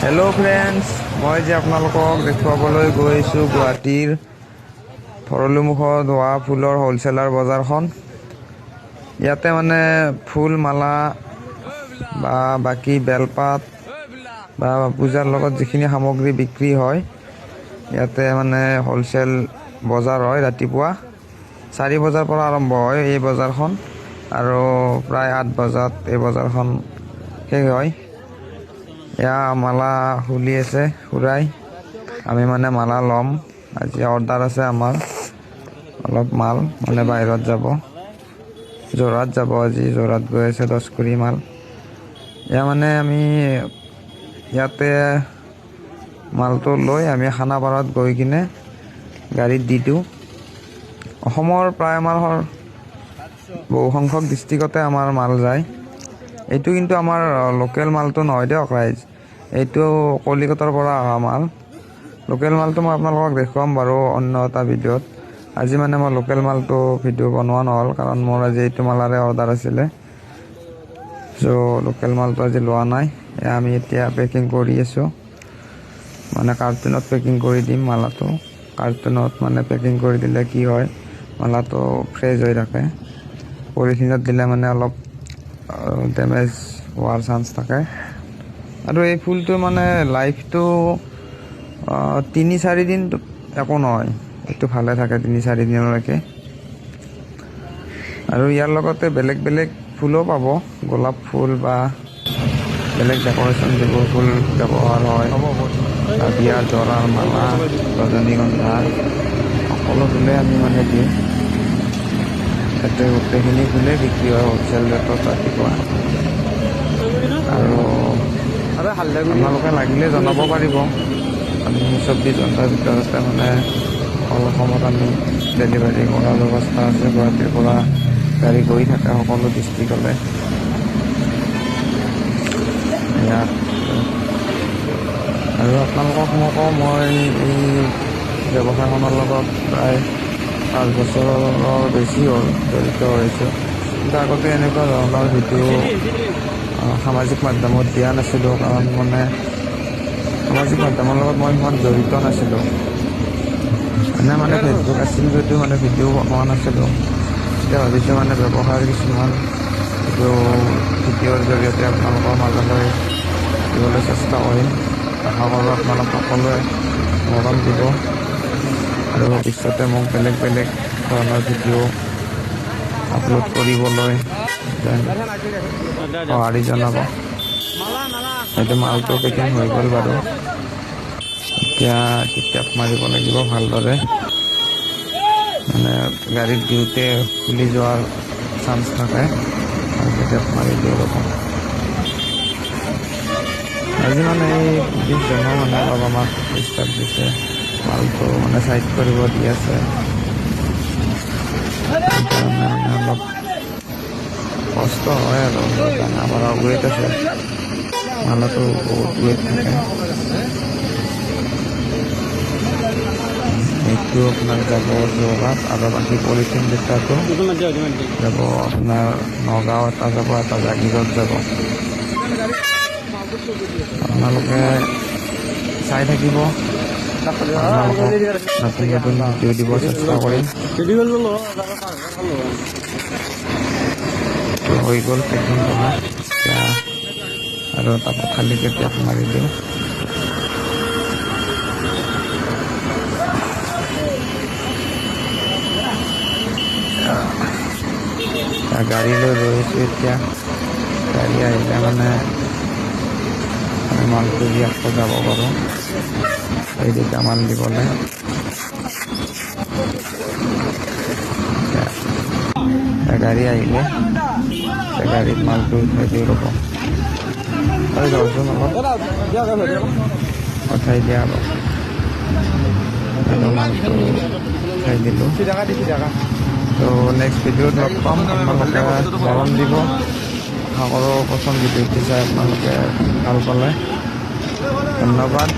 Hello' friends, মই যে আপোনালোকক দেখুৱাবলৈ গৈ আছোঁ গুৱাহাটীৰ ভৰলুমুখত হোৱা ফুলৰ হ'লচেলাৰ বজাৰখন। ইয়াতে মানে ফুল মালা বা বাকী বেলপাত বা পূজাৰ লগত যিখিনি সামগ্ৰী বিক্ৰী হয়, ইয়াতে মানে হ'লচেল বজাৰ হয়। ৰাতিপুৱা 4 বজাৰ পৰা আৰম্ভ হয় এই বজাৰখন আৰু প্ৰায় 8 বজাত এই বজাৰখন শেষ হয়। এয়া মালা খুলি আছে খুৰাই, আমি মানে মালা ল'ম। আজি অৰ্ডাৰ আছে আমাৰ, অলপ মাল মানে বাহিৰত যাব, যোৰহাট যাব। আজি যোৰহাট গৈ আছে 10 কুৰি মাল। এয়া মানে আমি ইয়াতে মালটো লৈ আমি খানাপাৰাত গৈ কিনে গাড়ীত দি দিওঁ। অসমৰ প্ৰায় আমাৰ বহু সংখ্যক ডিষ্ট্ৰিক্টতে আমাৰ মাল যায়। এইটো কিন্তু আমাৰ লোকেল মালটো নহয় দিয়ক ৰাইজ, এইটো কলিকতাৰ পৰা অহা মাল। লোকেল মালটো মই আপোনালোকক দেখুৱাম বাৰু অন্য এটা ভিডিঅ'ত। আজি মানে মই লোকেল মালটো ভিডিঅ' বনোৱা নহ'ল, কাৰণ মোৰ আজি এইটো মালাৰে অৰ্ডাৰ আছিলে। চ' লোকেল মালটো আজি লোৱা নাই। আমি এতিয়া পেকিং কৰি আছোঁ, মানে কাৰ্টুনত পেকিং কৰি দিম মালাটো। কাৰ্টুনত মানে পেকিং কৰি দিলে কি হয়, মালাটো ফ্ৰেছ হৈ থাকে। পলিথিনত দিলে মানে অলপ ডেমেজ হোৱাৰ চান্স থাকে। আৰু এই ফুলটো মানে লাইফটো 3-4 দিন একো নহয়, এইটো ভালে থাকে 3-4 দিনলৈকে। আৰু ইয়াৰ লগতে বেলেগ বেলেগ ফুলো পাব, গোলাপ ফুল বা বেলেগ ডেক'ৰেশ্যন যিবোৰ ফুল ব্যৱহাৰ হয়, বিয়াৰ দৰাৰ মালা, ৰজনীগন্ধা, সকলো ফুলে আমি মানে দিওঁ। তাতে গোটেইখিনি ফুলে বিক্ৰী হয় হ'লচেল ৰেটত ৰাতিপুৱা। আৰু আপোনালোকে লাগিলে জনাব পাৰিব। আমি 24 ঘণ্টাৰ ভিতৰতে মানে অল অসমত আমি ডেলিভাৰী কৰাৰ ব্যৱস্থা আছে। গুৱাহাটীৰ পৰা গাড়ী গৈ থাকে সকলো ডিষ্ট্ৰিক্টলৈ। ইয়াত আৰু আপোনালোকক মই কওঁ, মই এই ব্যৱসায়খনৰ লগত প্ৰায় 5 বছৰৰ বেছি হ'ল জড়িত হৈছোঁ। কিন্তু আগতে এনেকুৱা ধৰণৰ ভিডিঅ' সামাজিক মাধ্যমত দিয়া নাছিলোঁ, কাৰণ মানে সামাজিক মাধ্যমৰ লগত মই সিমান জড়িত নাছিলোঁ। মানে ফেচবুক আছিল যদিও মানে ভিডিঅ' বনোৱা নাছিলোঁ। এতিয়া ভাবিছোঁ মানে ব্যৱসায়ৰ কিছুমান ভিডিঅ'ৰ জৰিয়তে আপোনালোকৰ মাজলৈ দিবলৈ চেষ্টা কৰিম। আশা কৰোঁ আপোনালোক সকলোৱে মৰম দিব আৰু ভৱিষ্যতে মোক বেলেগ বেলেগ ধৰণৰ ভিডিঅ' আপলোড কৰিবলৈ সঁহাৰি জনাব। এইটো মালটো পেকিং হৈ গ'ল বাৰু, এতিয়া টেপ মাৰিব লাগিব ভালদৰে, মানে গাড়ীত দিওঁতে খুলি যোৱাৰ চান্স থাকে। ভালকৈ টেপ মাৰি দিওঁ ৰ'ব। আজি মানে এই পুলিচজনেও মানে অলপ আমাক ডিষ্টাৰ্ব দিছে, মালটো মানে চাইড কৰিব দি আছে। সেইকাৰণে মানে অলপ কষ্ট হয় আৰু আমাৰ ৱেইট আছে, মালাটো বহুত ৱেইট থাকে। এইটো আপোনাৰ যাব যোৰহাট আৰু বাকী পলিথিন দুটাটো যাব আপোনাৰ নগাঁও, এটা যাব এটা জাগিৰত যাব। আপোনালোকে চাই থাকিব, আপোনালোকক নতুন নতুন ভিডিঅ' দিব চেষ্টা কৰিম। হৈ গ'ল পেকিং কৰা, এতিয়া আৰু এটা পথালিকে টেপ মাৰি দিওঁ। গাড়ী লৈ ৰৈছোঁ এতিয়া, গাড়ী আহিলে মানে আমি মালটো দি আকৌ যাব পাৰোঁ এই 2টা মাল দিবলৈ। গাড়ী আহিলে গাড়ীত মালটো উঠাই দিওঁ ৰ'ব। আৰু যাওঁচোন অলপ উঠাই দিয়া অলপ, মালটো উঠাই দিলোঁ। তো নেক্সট ভিডিঅ'ত লগ পাম, আপোনালোকে মৰম দিব। আশা কৰোঁ প্ৰথম ভিডিঅ'টো চাই আপোনালোকে ভাল পালে। ধন্যবাদ।